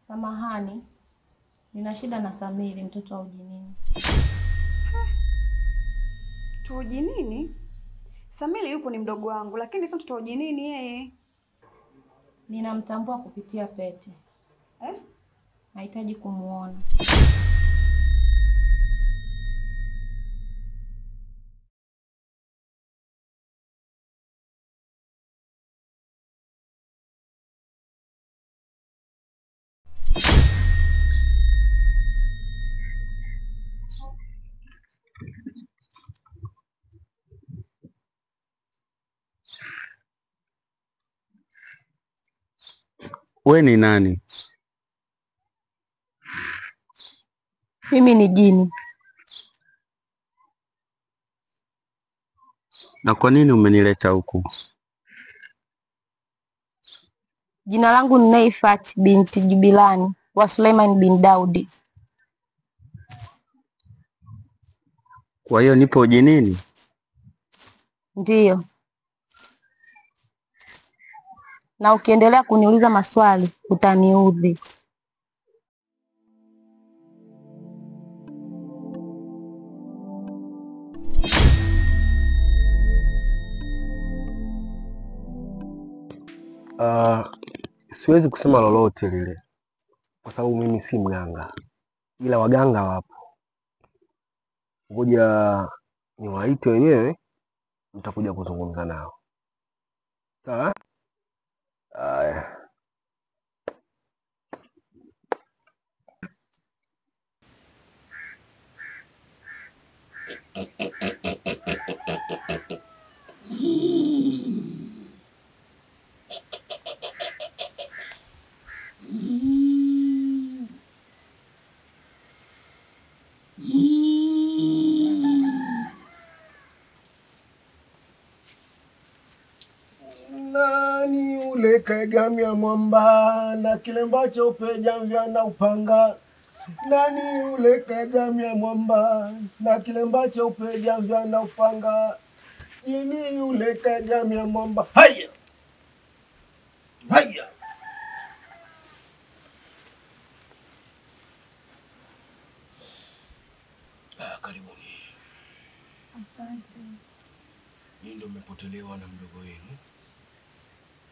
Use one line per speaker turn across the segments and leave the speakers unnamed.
Samahani, nina shida na Samiri, mtoto wa Ujinini.
Tu Ujinini? Samiri yupo, ni mdogo wangu, lakini sio mtoto wa Ujinini yeye.
Ninamtambua kupitia pete. Nahitaji kumuona.
We ni nani?
Mimi ni jini.
Na kwa nini umenileta huku?
Jina langu ni Neifat binti Jibilani wa Suleiman bin Daudi.
Kwa hiyo nipo Ujinini?
Ndiyo. Na ukiendelea kuniuliza maswali utaniudhi.
Siwezi kusema lolote lile kwa sababu mimi si mganga, ila waganga wapo. Ngoja niwaite wenyewe, mtakuja kuzungumza nao. Sawa? Haya.
Nani ule kaegamia mwamba na kilemba cheupe jamvya na upanga? Nani ule kaegamia mwamba na kilemba cheupe jamvya na upanga? Jini yule kaegamia mwamba. Haya! Haya! Karibuni.
Asante.
Nyinyi ndio mmepotelewa na mdogo wenu.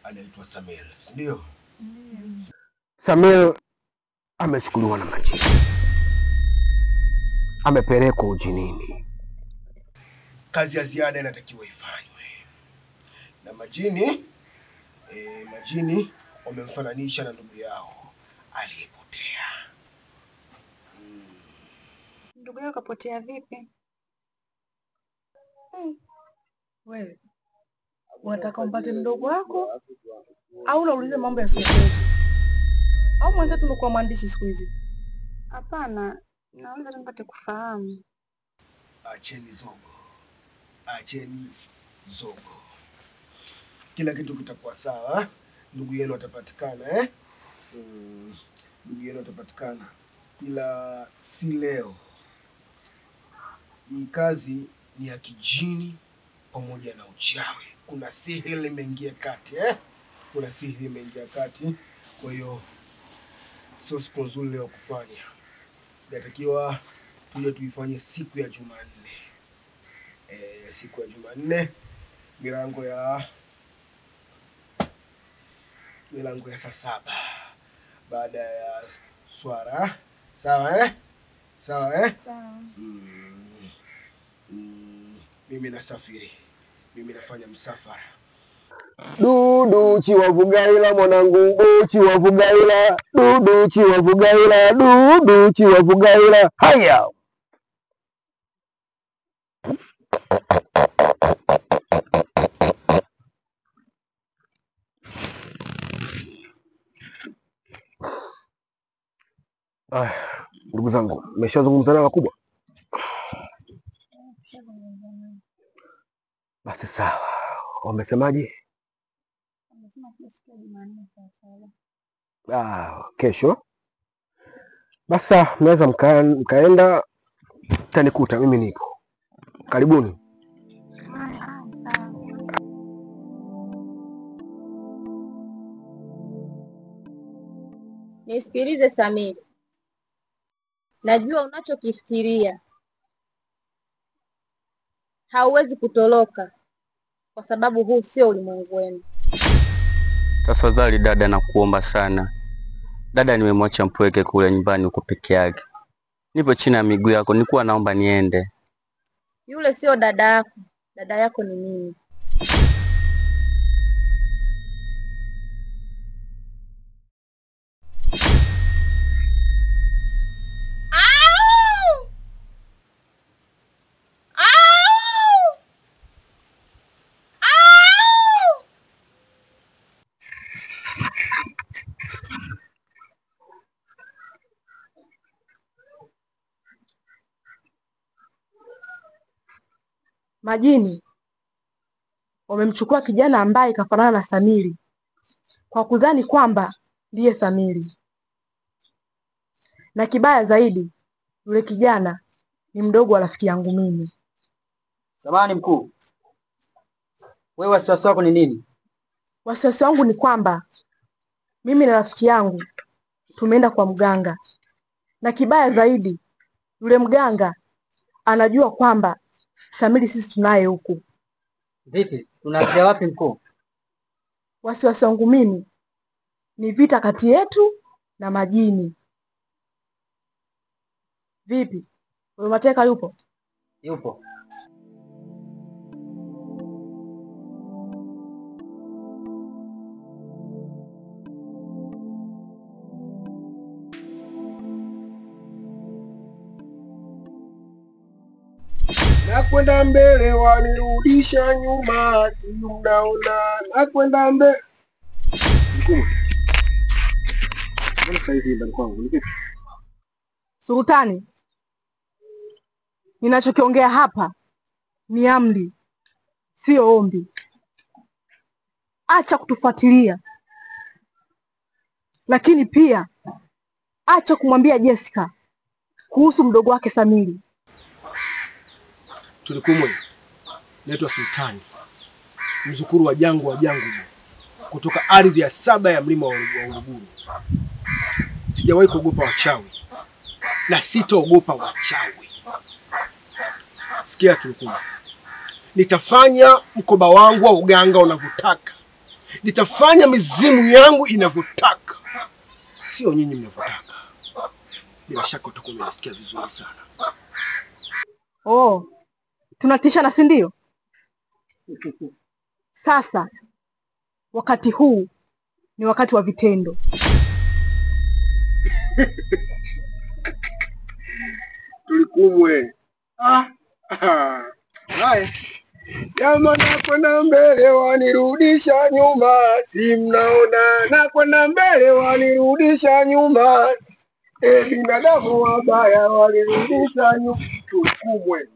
Anaitwa Samir, ndio?
Samir amechukuliwa na majini. Amepelekwa Ujinini.
Kazi ya ziada inatakiwa ifanywe. Na majini wamemfananisha na ndugu yao aliyepotea.
Ndugu yako kapotea vipi?
Wewe unataka umpate mdogo wako au unauliza mambo ya sokoni? Au mwanzo tumekuwa mwandishi siku hizi?
Hapana, naweza nipate kufahamu.
Acheni zogo. Acheni zogo. Kila kitu kitakuwa sawa. Ndugu yenu atapatikana, Ndugu yenu atapatikana. Ila si leo. Hii kazi ni ya kijini pamoja na uchawi. Kuna sihiri imeingia kati, Kuna sihiri imeingia kati. Kwa hiyo sio siku nzuri leo kufanya. Inatakiwa tuje tuifanye siku ya Jumanne. Siku ya Jumanne milango ya saa 7 baada ya swara. Sawa, Sawa. Mimi nasafiri. Mimi nafanya msafara.
Dudu chiwavugaila mwanangu, chiwavugaila. Dudu chiwavugaila, dudu chiwavugaila. Haya. Ndugu zangu, mmeshazungumza na wakubwa? Basi sawa. Wamesemaje?
Wamesema siku ya Jumanne saa 7.
Kesho. Basi mnaweza mkaenda, tanikuta mimi nipo. Karibuni.
Nisikilize Samiri. Najua unachokifikiria. Hauwezi kutoroka kwa sababu huu sio ulimwengu wenu.
Tafadhali dada, nakuomba sana. Dada nimemwacha mpweke kule nyumbani uko peke yake. Nipo chini ya miguu yako, nilikuwa naomba niende.
Yule sio dada yako. Dada yako ni mimi.
Majini wamemchukua kijana ambaye kafanana na Samiri kwa kudhani kwamba ndiye Samiri, na kibaya zaidi yule kijana ni mdogo wa rafiki yangu mimi.
Samahani mkuu, wewe wasiwasi wako ni nini?
Wasiwasi wangu ni kwamba mimi na rafiki yangu tumeenda kwa mganga, na kibaya zaidi yule mganga anajua kwamba Samiri sisi tunaye huku.
Vipi? Tunaanzia wapi mkuu?
Wasiwasi wangu mimi ni vita kati yetu na majini. Vipi? Wewe Mateka yupo?
Yupo.
Nakwenda mbele wanirudisha nyuma, si mnaona? Nakwenda mbele. Mkuu. Mbona sasa hivi ndani kwangu ni kipi?
Sultani, ninachokiongea hapa ni amri, sio ombi. Acha kutufuatilia, lakini pia acha kumwambia Jessica kuhusu mdogo wake Samiri.
Tulikumwe. Naitwa Sultani, mzukuru wa Jangu kutoka ardhi ya 7 ya mlima wa Uruguru. Sijawahi kuogopa wachawi na sitaogopa wachawi. Sikia Tulikumwe, nitafanya mkoba wangu wa uganga unavyotaka. Nitafanya mizimu yangu inavyotaka, sio nyinyi mnavyotaka. Bila shaka utakuwa unasikia vizuri sana.
Oh, tunatishana si ndio? Sasa wakati huu ni wakati wa vitendo.
Tulikumwe. Haya. Jamaa nakwenda mbele wanirudisha nyuma, si mnaona? Nakwenda mbele wanirudisha nyuma. Binadamu wabaya wanirudisha nyuma. Tulikumwe.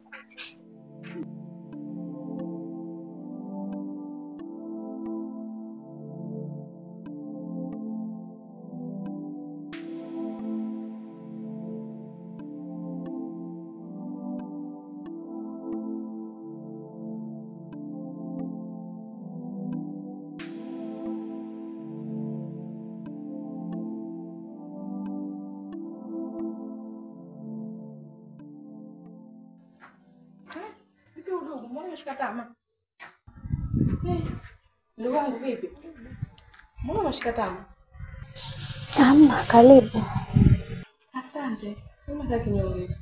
Mbona unashika tama? Ndugu wangu vipi? Mbona unashika tama?
Ama karibu.
Asante. Mimi nataka kinyonge.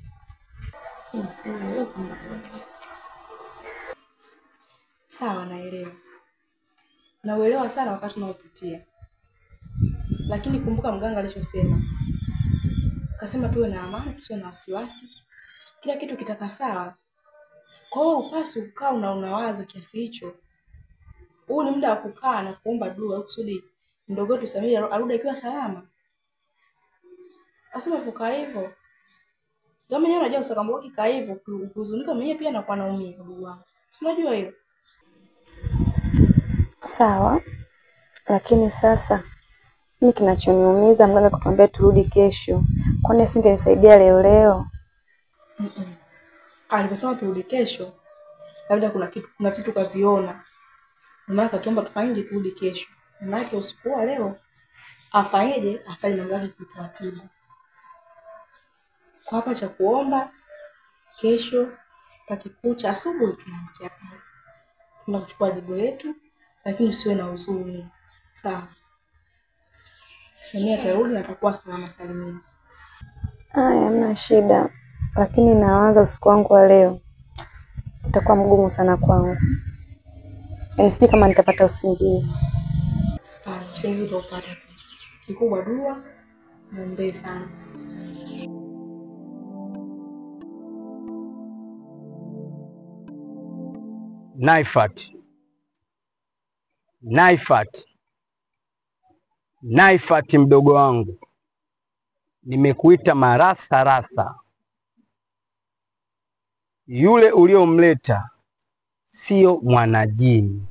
Sawa, naelewa. Nauelewa sana wakati unaopitia. Lakini kumbuka mganga alichosema. Akasema tuwe na amani, tusiwe na wasiwasi. Kila kitu kitakaa sawa. Kwa hiyo upasi ukaa unawaza kiasi hicho. Huu ni muda wa kukaa na kuomba dua kusudi mdogo wetu Samiri arudi akiwa salama. Asema fuka hivyo. Kama yeye anajua usakambo kikaa hivyo, kuhuzunika mwenyewe pia anakuwa naumia ndugu wangu. Unajua hilo?
Sawa. Lakini sasa mimi kinachoniumiza mganga kutuambia turudi kesho. Kwani asingenisaidia leo?
Aliposema turudi kesho, labda kuna vitu kaviona. Maana katuomba tufanye turudi kesho. Maana usiku wa leo afanyeje, afanye mambo yake kwa utaratibu. Kwa hapa cha kuomba kesho pakikucha asubuhi tunaamkia pale. Tunakuchukua jibu letu, lakini usiwe na huzuni. Sawa. Samia atarudi na atakuwa salama salimini.
Haya, hamna shida. Lakini naanza usiku wangu wa leo. Itakuwa mgumu sana kwangu. Yaani sijui kama nitapata usingizi.
Hapana, usingizi utaupata. Kikubwa dua, muombe sana.
Naifat mdogo wangu, nimekuita marasa rasa. Yule uliomleta sio mwanajini.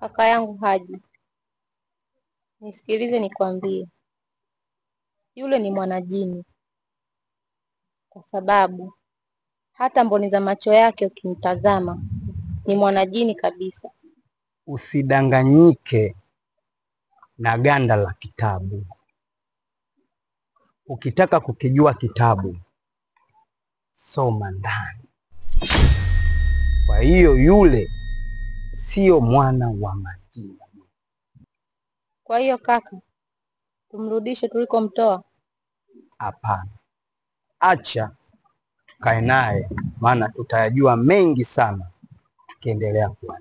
Kaka yangu Haji, nisikilize nikwambie, yule ni mwanajini, kwa sababu hata mboni za macho yake ukimtazama ni mwanajini kabisa.
Usidanganyike na ganda la kitabu. Ukitaka kukijua kitabu, soma ndani. Kwa hiyo yule sio mwana wa majini.
Kwa hiyo kaka, tumrudishe tulikomtoa?
Hapana, acha tukae naye, maana tutayajua mengi sana tukiendelea kuwa.